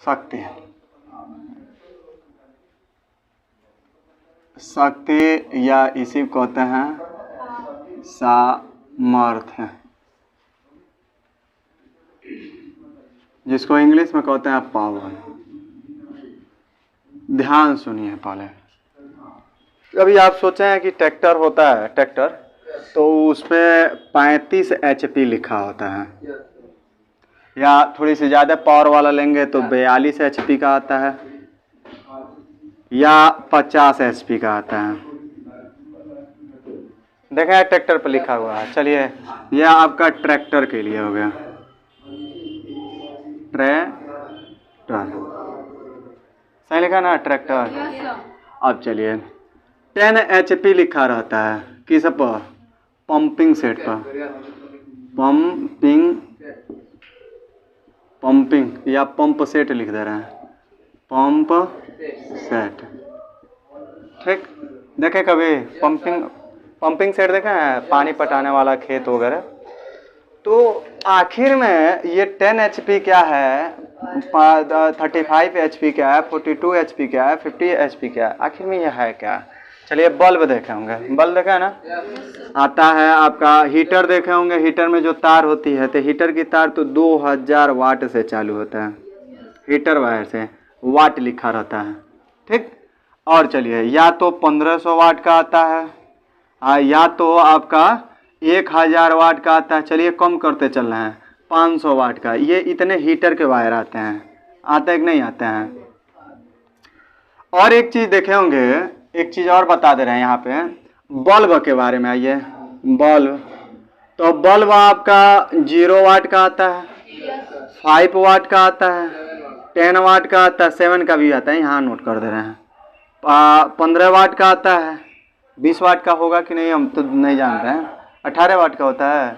शक्ति, शक्ति या इसी को कहते हैं सामर्थ्य, जिसको इंग्लिश में कहते हैं पावर। ध्यान सुनिए पहले। अभी आप सोचे हैं कि ट्रैक्टर होता है, ट्रैक्टर तो उसमें 35 HP लिखा होता है, या थोड़ी सी ज़्यादा पावर वाला लेंगे तो 42 HP का आता है, या 50 HP का आता है। देखें ट्रैक्टर पर लिखा हुआ है। चलिए यह आपका ट्रैक्टर के लिए हो गया, ट्रैक्टर सही लिखा ना, ट्रैक्टर। अब चलिए 10 HP लिखा रहता है किस पर, पंपिंग सेट पर, पंपिंग या पंप सेट लिख दे रहे हैं, पंप सेट। ठीक, देखे कभी पंपिंग सेट देखे हैं, पानी पटाने वाला खेत वगैरह। तो आखिर में ये 10 HP क्या है, 35 HP क्या है, 42 HP क्या है, 50 HP क्या है, आखिर में यह है क्या। चलिए बल्ब देखे होंगे, बल्ब देखा है ना, आता है आपका। हीटर देखे होंगे, हीटर में जो तार होती है तो हीटर की तार तो 2000 वाट से चालू होता है, हीटर वायर से, वाट लिखा रहता है। ठीक, और चलिए या तो 1500 वाट का आता है, या तो आपका 1000 वाट का आता है। चलिए कम करते चल रहे हैं, 500 वाट का। ये इतने हीटर के वायर आते हैं, आते हैं कि नहीं आते हैं। और एक चीज़ देखे होंगे, एक चीज़ और बता दे रहे हैं यहाँ पे, बल्ब के बारे में। आइए बल्ब, तो बल्ब आपका 0 वाट का आता है, 5 वाट का आता है, 10 वाट का आता है, 7 का भी आता है, यहाँ नोट कर दे रहे हैं। 15 वाट का आता है, 20 वाट का होगा कि नहीं हम तो नहीं जानते हैं, 18 वाट का होता है,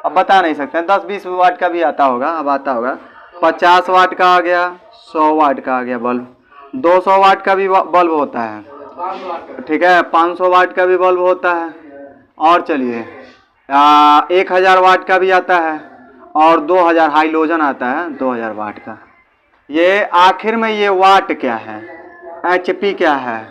अब बता नहीं सकते हैं। 10-20 वाट का भी आता होगा, अब आता होगा। 50 वाट का आ गया, 100 वाट का आ गया बल्ब, 200 वाट का भी बल्ब होता है, ठीक है, 500 वाट का भी बल्ब होता है। और चलिए 1000 वाट का भी आता है, और 2000 हाइलोजन आता है 2000 वाट का। ये आखिर में ये वाट क्या है, HP क्या है,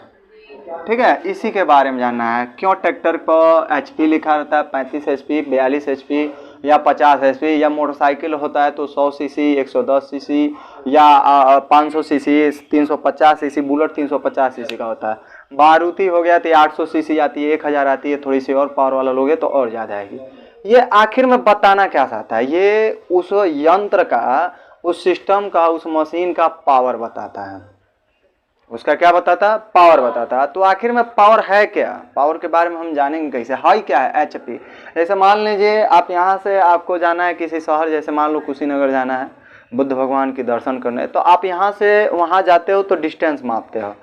ठीक है, इसी के बारे में जानना है। क्यों ट्रैक्टर पर HP लिखा रहता है, 35 HP, 42 HP या 50 HP, या मोटरसाइकिल होता है तो 100 cc, 110 cc या 500 cc, 350 cc, बुलेट 350 cc का होता है। मारुति हो गया तो 800 cc आती है, 1000 आती है, थोड़ी सी और पावर वाला लोगे तो और ज़्यादा आएगी। ये आखिर में बताना क्या चाहता है, ये उस यंत्र का, उस सिस्टम का, उस मशीन का पावर बताता है। उसका क्या बताता, पावर बताता। तो आखिर में पावर है क्या, पावर के बारे में हम जानेंगे कैसे, हाई क्या है, HP। जैसे मान लीजिए आप यहाँ से, आपको जाना है किसी शहर, जैसे मान लो कुशीनगर जाना है बुद्ध भगवान की दर्शन करने, तो आप यहाँ से वहाँ जाते हो तो डिस्टेंस मापते हो,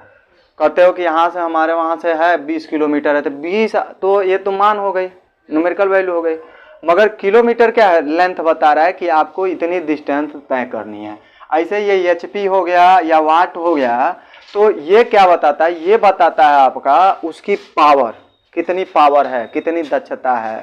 कहते हो कि यहाँ से हमारे वहाँ से है 20 किलोमीटर है, तो 20 तो ये तो मान हो गई, न्यूमेरिकल वैल्यू हो गई। मगर किलोमीटर क्या है, लेंथ बता रहा है कि आपको इतनी डिस्टेंस तय करनी है। ऐसे ये HP हो गया या वाट हो गया, तो ये क्या बताता है, ये बताता है आपका उसकी पावर, कितनी पावर है, कितनी दक्षता है,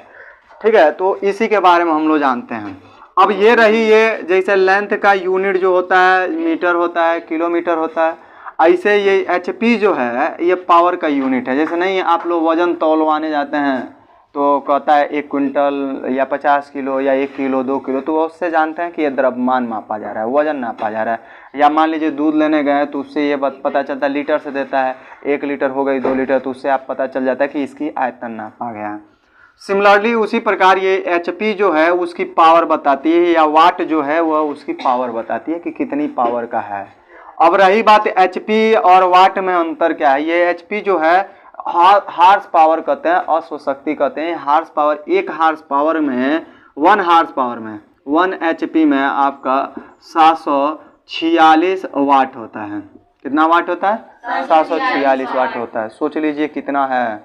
ठीक है। तो इसी के बारे में हम लोग जानते हैं। अब ये रही, ये जैसे लेंथ का यूनिट जो होता है मीटर होता है, किलोमीटर होता है, ऐसे ये HP जो है ये पावर का यूनिट है। जैसे नहीं आप लोग वजन तौलवाने जाते हैं तो कहता है 1 क्विंटल या 50 किलो या 1 किलो 2 किलो, तो उससे जानते हैं कि ये द्रव्यमान मापा जा रहा है, वजन नापा जा रहा है। या मान लीजिए दूध लेने गए तो उससे ये पता चलता है, लीटर से देता है, 1 लीटर हो गई 2 लीटर, तो उससे आप पता चल जाता है कि इसकी आयतन नापा गया है। सिमिलरली उसी प्रकार ये HP जो है उसकी पावर बताती है, या वाट जो है वह उसकी पावर बताती है कि कितनी पावर का है। अब रही बात HP और वाट में अंतर क्या है, ये HP जो है हार्स पावर कहते हैं, अश्व शक्ति कहते हैं। हार्स पावर, 1 हार्स पावर में, 1 हार्स पावर में, 1 HP में आपका 746 वाट होता है। कितना वाट होता है, 746 वाट होता है। सोच लीजिए कितना है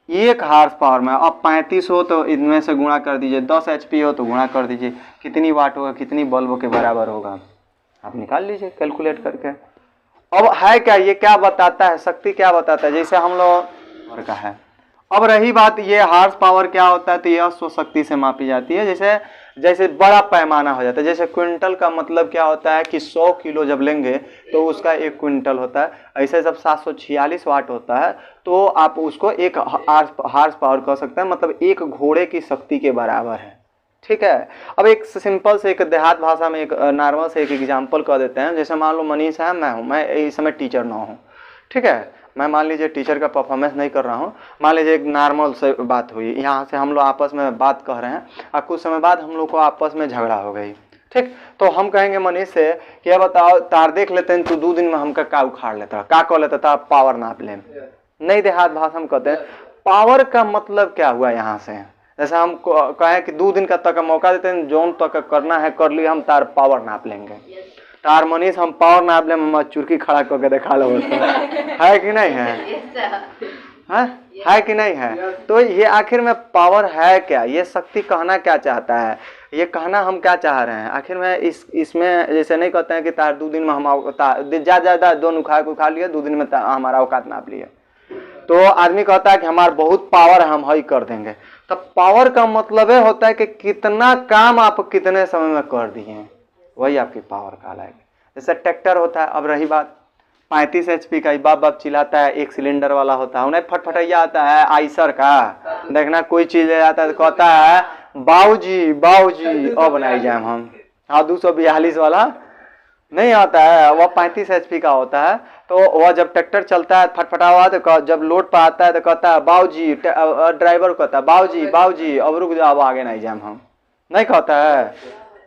1 हार्स पावर में। अब 35 हो तो इनमें से गुणा कर दीजिए, 10 HP हो तो गुणा कर दीजिए, कितनी वाट होगा, कितनी बल्ब के बराबर होगा, आप निकाल लीजिए कैलकुलेट करके। अब है क्या, ये क्या बताता है, शक्ति क्या बताता है, जैसे हम लोग का है। अब रही बात ये हार्स पावर क्या होता है, तो ये अश्व शक्ति से मापी जाती है। जैसे जैसे बड़ा पैमाना हो जाता है। जैसे क्विंटल का मतलब क्या होता है कि 100 किलो जब लेंगे तो उसका 1 क्विंटल होता है। ऐसे जब 746 वाट होता है तो आप उसको एक हार्स पावर कह सकते हैं, मतलब एक घोड़े की शक्ति के बराबर है। ठीक है। अब एक सिंपल से एक देहात भाषा में एक नॉर्मल से एक एग्जांपल कह देते हैं। जैसे मान लो मनीष है, मैं हूँ, मैं इस समय टीचर ना हूँ, ठीक है, मैं मान लीजिए टीचर का परफॉर्मेंस नहीं कर रहा हूँ। मान लीजिए एक नॉर्मल से बात हुई, यहाँ से हम लोग आपस में बात कह रहे हैं और कुछ समय बाद हम लोग को आपस में झगड़ा हो गई, ठीक। तो हम कहेंगे मनीष से कि अब बताओ तार देख लेते हैं, तू 2 दिन में हमका का उखाड़ लेता, का कह लेता था, पावर नाप ले। नहीं, देहात भाषा में कहते हैं पावर का मतलब क्या हुआ यहाँ से। जैसे हम कहें कि 2 दिन का तक मौका देते हैं, जोन तक करना है कर लिया, हम तार पावर नाप लेंगे। तार मनीष हम पावर नाप ले, हम चुरकी खड़ा करके दिखा लो, है कि नहीं है? है कि नहीं है? तो ये आखिर में पावर है क्या, ये शक्ति कहना क्या चाहता है, ये कहना हम क्या चाह रहे हैं आखिर में इसमें। जैसे नहीं कहते हैं कि तार 2 दिन में हम ज्यादा दोनों उखा लिया, 2 दिन में हमारा औकात नाप लिया। तो आदमी कहता है कि हमारा बहुत पावर है, हम हई कर देंगे। तब पावर का मतलब है होता है कि कितना काम आप कितने समय में कर दिए, वही आपकी पावर कहलाएगी। जैसे ट्रैक्टर होता है, अब रही बात 35 HP का, बाप बाप चिल्लाता है, 1 सिलेंडर वाला होता है, उन्हें फटफटैया आता है आइसर का, देखना कोई चीज ले आता है तो कहता है बाऊजी बाऊजी अब बनाई जाए हम। हाँ, 242 वाला नहीं आता है, वह 35 HP का होता है। तो वह जब ट्रैक्टर चलता है फटफटा हुआ, तो जब लोड पर आता है तो कहता है बाऊजी, ड्राइवर कहता है बाऊजी बाऊजी अब रुक जाओ, अब आगे नहीं जाए हम, नहीं कहता है,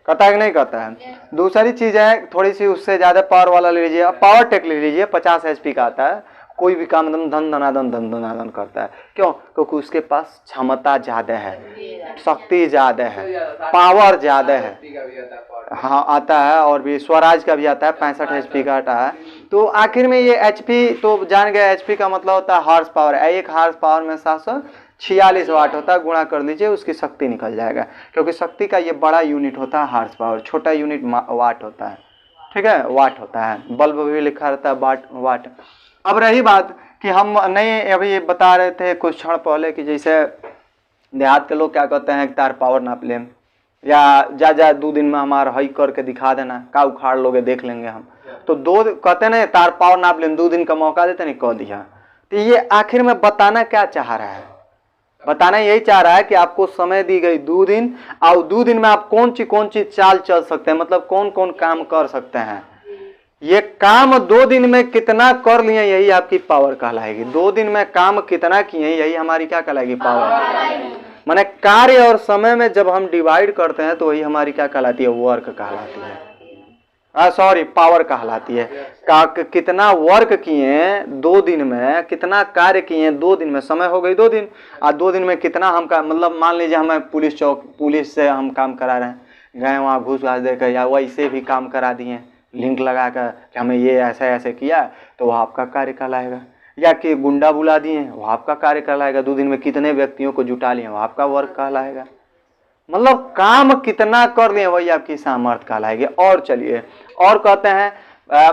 कहता है कि नहीं कहता है। दूसरी चीज है थोड़ी सी उससे ज्यादा पावर वाला ले लीजिए, पावर टेक ले लीजिए, 50 HP का आता है, कोई भी काम धन धनाधन करता है। क्यों? क्योंकि उसके पास क्षमता ज्यादा है, शक्ति ज्यादा है, पावर ज्यादा है। हाँ आता है, और भी स्वराज का भी आता है, 65 HP का आता है। तो आखिर में ये HP तो जान गए, HP का मतलब होता है हार्स पावर। एक हार्स पावर में 746 वाट होता है, गुणा कर दीजिए, उसकी शक्ति निकल जाएगा। क्योंकि शक्ति का ये बड़ा यूनिट होता है हार्स पावर, छोटा यूनिट वाट होता है, ठीक है, वाट होता है। बल्ब भी लिखा रहता है वाट। अब रही बात कि हम नहीं अभी बता रहे थे कुछ क्षण पहले कि जैसे देहात के लोग क्या कहते हैं कि तार पावर नाप लें, या जा 2 दिन में हमारा हई करके दिखा देना, का उखाड़ लोगे देख लेंगे हम। तो 2 कहते नहीं, तार पावर नाप लें, 2 दिन का मौका देते नहीं, कह दिया। तो ये आखिर में बताना क्या चाह रहा है? बताना यही चाह रहा है कि आपको समय दी गई 2 दिन, और 2 दिन में आप कौन सी चाल चल सकते हैं, मतलब कौन कौन काम कर सकते हैं। ये काम 2 दिन में कितना कर लिए, यही आपकी पावर कहलाएगी। 2 दिन में काम कितना किए, यही हमारी क्या कहलाएगी, पावर। माने कार्य और समय में जब हम डिवाइड करते हैं तो वही हमारी क्या कहलाती है, वर्क कहलाती है। सॉरी, पावर कहलाती है। कितना वर्क किए 2 दिन में, कितना कार्य किए 2 दिन में, समय हो गई 2 दिन, और 2 दिन में कितना हम का, मतलब मान लीजिए हमें पुलिस से हम काम करा रहे हैं, गए वहाँ घूस घास देकर, या वैसे भी काम करा दिए लिंक लगा कर कि हमें ये ऐसे ऐसे किया, तो वह आपका कार्य कहलाएगा। या कि गुंडा बुला दिए, वो आपका कार्य कहलाएगा। 2 दिन में कितने व्यक्तियों को जुटा लिए, वो आपका वर्क कहलाएगा। मतलब काम कितना कर लिए वही आपकी सामर्थ्य कहलाएगी। और चलिए और कहते हैं,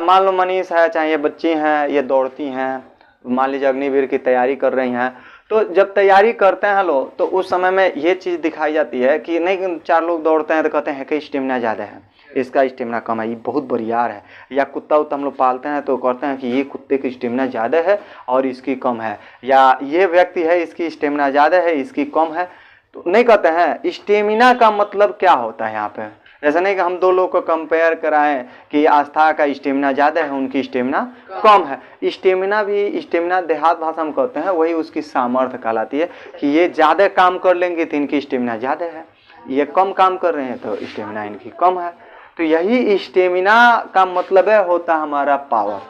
मान लो मनीष है, चाहे ये बच्ची हैं, ये दौड़ती हैं, मान लीजिए अग्निवीर की तैयारी कर रही हैं, तो जब तैयारी करते हैं लोग तो उस समय में ये चीज़ दिखाई जाती है कि नहीं, 4 लोग दौड़ते हैं तो कहते हैं कि स्टेमिना ज़्यादा है, इसका स्टेमिना कम है, ये बहुत बरियार है। या कुत्ता उत्ता हम लोग पालते हैं तो कहते हैं कि ये कुत्ते की स्टेमिना ज़्यादा है और इसकी कम है, या ये व्यक्ति है इसकी स्टेमिना ज़्यादा है इसकी कम है। तो नहीं कहते हैं स्टेमिना का मतलब क्या होता है यहाँ पे। ऐसा नहीं कि हम 2 लोग को कंपेयर कराएं कि आस्था का स्टेमिना ज़्यादा है, उनकी स्टेमिना कम है। स्टेमिना देहात भाषा में कहते हैं, वही उसकी सामर्थ्य कहलाती है कि ये ज़्यादा काम कर लेंगे तो इनकी स्टेमिना ज़्यादा है, ये कम काम कर रहे हैं तो स्टेमिना इनकी कम है। तो यही स्टेमिना का मतलब है होता हमारा पावर,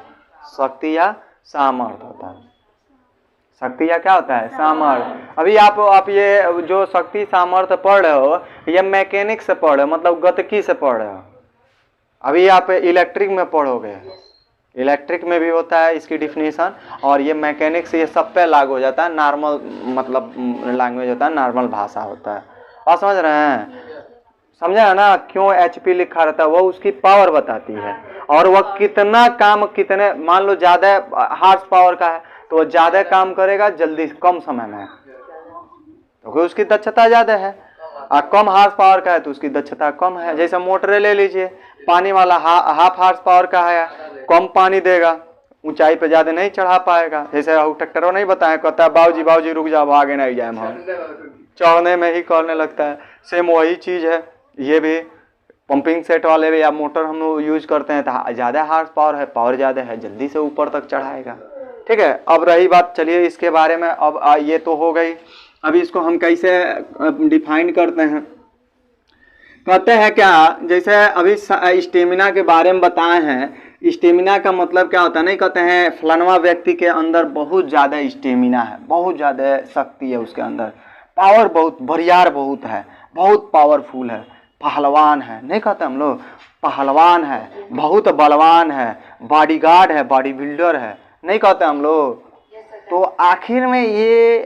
शक्ति या सामर्थ्य होता है। शक्ति या क्या होता है, सामर्थ्य। अभी आप ये जो शक्ति सामर्थ्य पढ़ रहे हो, ये मैकेनिक्स से पढ़ रहे हो, मतलब गतिकी से पढ़ रहे हो। अभी आप इलेक्ट्रिक में पढ़ोगे, इलेक्ट्रिक में भी होता है इसकी डिफिनीशन, और ये मैकेनिक्स ये सब पे लागू हो जाता है। नॉर्मल मतलब लैंग्वेज होता है, नॉर्मल भाषा होता है। आप समझ रहे हैं, समझा है ना क्यों HP लिखा रहता है, वो उसकी पावर बताती है। और वह कितना काम, कितने, मान लो ज़्यादा हार्स पावर का है तो वह ज़्यादा काम करेगा जल्दी कम समय में, क्योंकि उसकी दक्षता ज़्यादा है। कम हार्स पावर का है तो उसकी दक्षता कम है। जैसे मोटरें ले लीजिए, पानी वाला हाफ हार्स पावर का है, कम पानी देगा, ऊंचाई पे ज्यादा नहीं चढ़ा पाएगा। जैसे ट्रैक्टर नहीं बताया, कहता है बाबूजी बाबूजी रुक जाओ, आगे नहीं जाए, हम चढ़ने में ही करने लगता है। सेम वही चीज है, ये भी पंपिंग सेट वाले भी या मोटर हम लोग यूज करते हैं तो ज़्यादा हार्स पावर है, पावर ज़्यादा है, जल्दी से ऊपर तक चढ़ाएगा। ठीक है, अब रही बात, चलिए इसके बारे में, अब ये तो हो गई। अभी इसको हम कैसे डिफाइन करते हैं, कहते हैं क्या, जैसे अभी स्टेमिना के बारे में बताए हैं। स्टेमिना का मतलब क्या होता है, नहीं कहते हैं फलानवा व्यक्ति के अंदर बहुत ज़्यादा स्टेमिना है, बहुत ज़्यादा शक्ति है उसके अंदर, पावर बहुत बरियार बहुत है, बहुत पावरफुल है, पहलवान है, नहीं कहते हम लोग, पहलवान है, बहुत बलवान है, बॉडीगार्ड है, बॉडी बिल्डर है, नहीं कहते हम लोग। तो आखिर में ये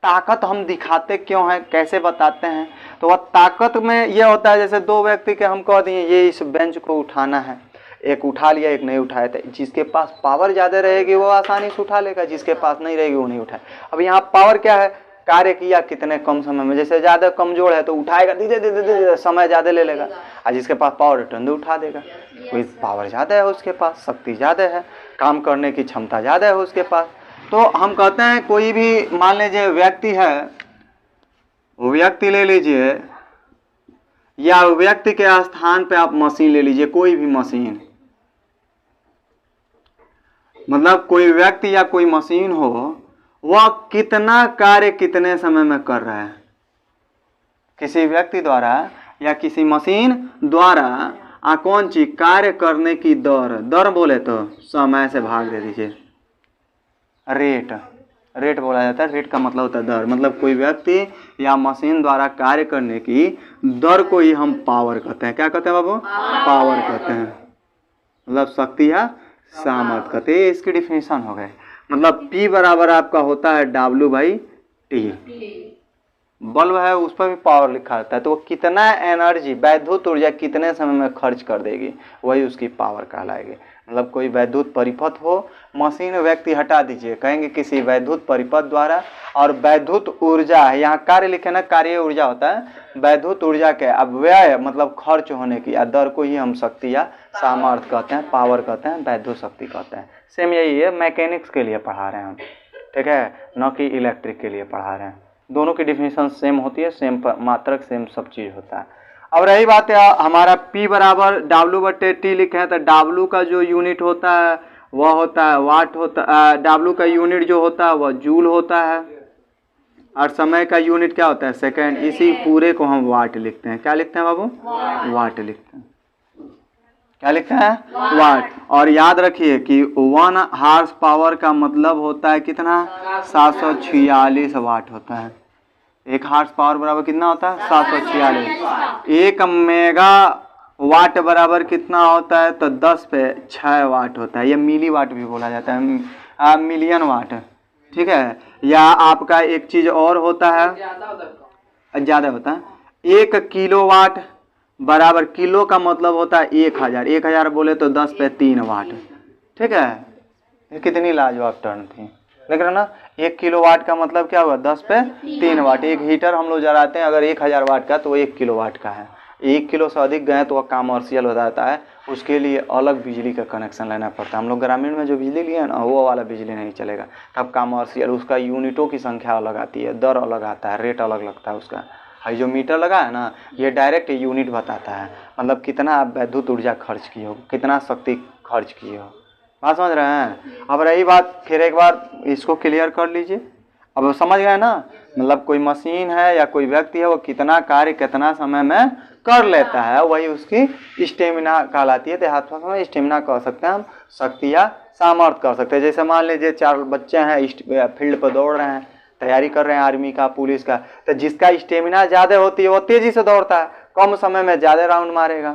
ताकत हम दिखाते क्यों हैं, कैसे बताते हैं, तो वह ताकत में ये होता है, जैसे दो व्यक्ति के हम कह दिए ये इस बेंच को उठाना है, एक उठा लिया एक नहीं उठाया, था जिसके पास पावर ज़्यादा रहेगी वो आसानी से उठा लेगा, जिसके पास नहीं रहेगी वो नहीं उठाए। अब यहाँ पावर क्या है, कार्य किया कितने कम समय में, जैसे ज़्यादा कमजोर है तो उठाएगा धीरे धीरे समय ज़्यादा ले लेगा, और जिसके पास पावर तुरंत उठा देगा। कोई पावर ज़्यादा है उसके पास, शक्ति ज़्यादा है, काम करने की क्षमता ज़्यादा है उसके पास। तो हम कहते हैं कोई भी मान लीजिए व्यक्ति है, वो व्यक्ति ले लीजिए, या व्यक्ति के स्थान पे आप मशीन ले लीजिए, कोई भी मशीन, मतलब कोई व्यक्ति या कोई मशीन हो, वह कितना कार्य कितने समय में कर रहा है, किसी व्यक्ति द्वारा या किसी मशीन द्वारा कौन चीज कार्य करने की दर बोले तो समय से भाग दे दीजिए, रेट बोला जाता है। रेट का मतलब होता है दर, मतलब कोई व्यक्ति या मशीन द्वारा कार्य करने की दर को ही हम पावर कहते हैं। क्या कहते हैं बाबू, पावर कहते हैं, मतलब शक्ति या सामर्थ्य कहते हैं। इसकी डिफिनेशन हो गए, मतलब P बराबर आपका होता है W/T। बल्ब है उस पर भी पावर लिखा रहता है, तो वो कितना एनर्जी, वैद्युत ऊर्जा कितने समय में खर्च कर देगी, वही उसकी पावर कहलाएगी। मतलब कोई वैद्युत परिपथ हो, मशीन व्यक्ति हटा दीजिए, कहेंगे किसी वैद्युत परिपथ द्वारा, और वैद्युत ऊर्जा है, यहाँ कार्य लिखे ना, कार्य ऊर्जा होता है, वैद्युत ऊर्जा के अव्यय मतलब खर्च होने की दर को ही हम शक्ति या सामर्थ्य कहते हैं, पावर कहते हैं, वैद्युत शक्ति कहते हैं। सेम यही है, मैकेनिक्स के लिए पढ़ा रहे हैं हम, ठीक है, न कि इलेक्ट्रिक के लिए पढ़ा रहे हैं। दोनों की डिफिनेशन सेम होती है, सेम मात्रक सेम सब चीज़ होता है। अब रही बात है हमारा P बराबर W/T लिखे हैं, तो W का जो यूनिट होता है वह होता है वाट होता है, W का यूनिट जो होता है वह जूल होता है, और समय का यूनिट क्या होता है, सेकेंड। इसी पूरे को हम वाट लिखते हैं। क्या लिखते हैं बाबू, वाट लिखते हैं। क्या लिखते हैं, वाट। और याद रखिए कि 1 हार्स पावर का मतलब होता है कितना, 746 वाट होता है। 1 हार्स पावर बराबर कितना होता है, 746। 1 मेगा वाट बराबर कितना होता है, तो 10/6 वाट होता है। ये मिली वाट भी बोला जाता है, मिलियन वाट, ठीक है। या आपका एक चीज और होता है, ज़्यादा होता है, 1 किलोवाट बराबर, किलो का मतलब होता है 1000, 1000 बोले तो 10/3 वाट, ठीक है। ये कितनी लाजवाब टर्म थी, देख रहे ना। 1 किलोवाट का मतलब क्या हुआ, 10/3 वाट। एक हीटर हम लोग जलाते हैं, अगर 1000 वाट का तो वो 1 किलोवाट का है। 1 किलो से अधिक गए तो वह कमर्शियल हो जाता है, उसके लिए अलग बिजली का कनेक्शन लेना पड़ता है। हम लोग ग्रामीण में जो बिजली लिए ना, वो वाला बिजली नहीं चलेगा, तब कमर्शियल, उसका यूनिटों की संख्या अलग आती है, दर अलग आता है, रेट अलग लगता है उसका। है जो मीटर लगा है ना, ये डायरेक्ट यूनिट बताता है, मतलब कितना आप वैद्युत ऊर्जा खर्च किए हो, कितना शक्ति खर्च किए हो। बात समझ रहे हैं। अब रही बात, फिर एक बार इसको क्लियर कर लीजिए। अब समझ गए ना, मतलब कोई मशीन है या कोई व्यक्ति है, वो कितना कार्य कितना समय में कर लेता है, वही उसकी स्टेमिना कहलाती है। देहात में स्टेमिना कह सकते हैं हम, शक्ति या सामर्थ्य कह सकते हैं। जैसे मान लीजिए 4 बच्चे हैं, फील्ड पर दौड़ रहे हैं, तैयारी कर रहे हैं आर्मी का, पुलिस का, तो जिसका स्टेमिना ज़्यादा होती है वो तेजी से दौड़ता है, कम समय में ज़्यादा राउंड मारेगा,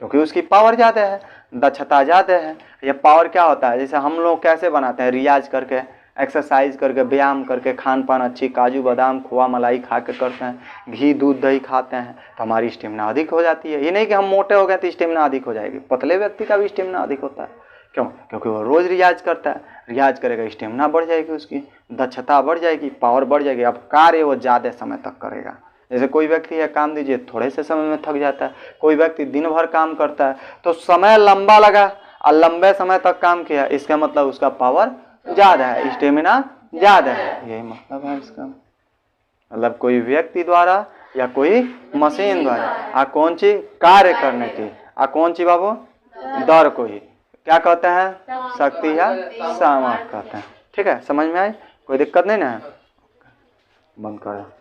क्योंकि उसकी पावर ज़्यादा है, दक्षता ज़्यादा है। ये पावर क्या होता है, जैसे हम लोग कैसे बनाते हैं, रियाज करके, एक्सरसाइज करके, व्यायाम करके, खान पान अच्छी काजू बादाम खोआ मलाई खा के करते हैं, घी दूध दही खाते हैं, तो हमारी स्टेमिना अधिक हो जाती है। ये नहीं कि हम मोटे हो गए तो स्टेमिना अधिक हो जाएगी, पतले व्यक्ति का भी स्टेमिना अधिक होता है। क्यों, क्योंकि वो रोज़ रियाज करता है, रियाज करेगा, स्टेमिना बढ़ जाएगी, उसकी दक्षता बढ़ जाएगी, पावर बढ़ जाएगी, अब कार्य वो ज़्यादा समय तक करेगा। जैसे कोई व्यक्ति है काम दीजिए थोड़े से समय में थक जाता है, कोई व्यक्ति दिन भर काम करता है तो समय लंबा लगा और लंबे समय तक काम किया, इसका मतलब उसका पावर ज़्यादा है, स्टेमिना ज़्यादा है, यही मतलब है इसका। मतलब कोई व्यक्ति द्वारा या कोई मशीन द्वारा आ कौन चीज कार्य करने की, आ कौन चीज बाबू, दर को ही क्या कहते हैं, शक्ति या सामर्थ्य कहते हैं। ठीक है, समझ में आई, कोई दिक्कत नहीं ना है, बंद करो।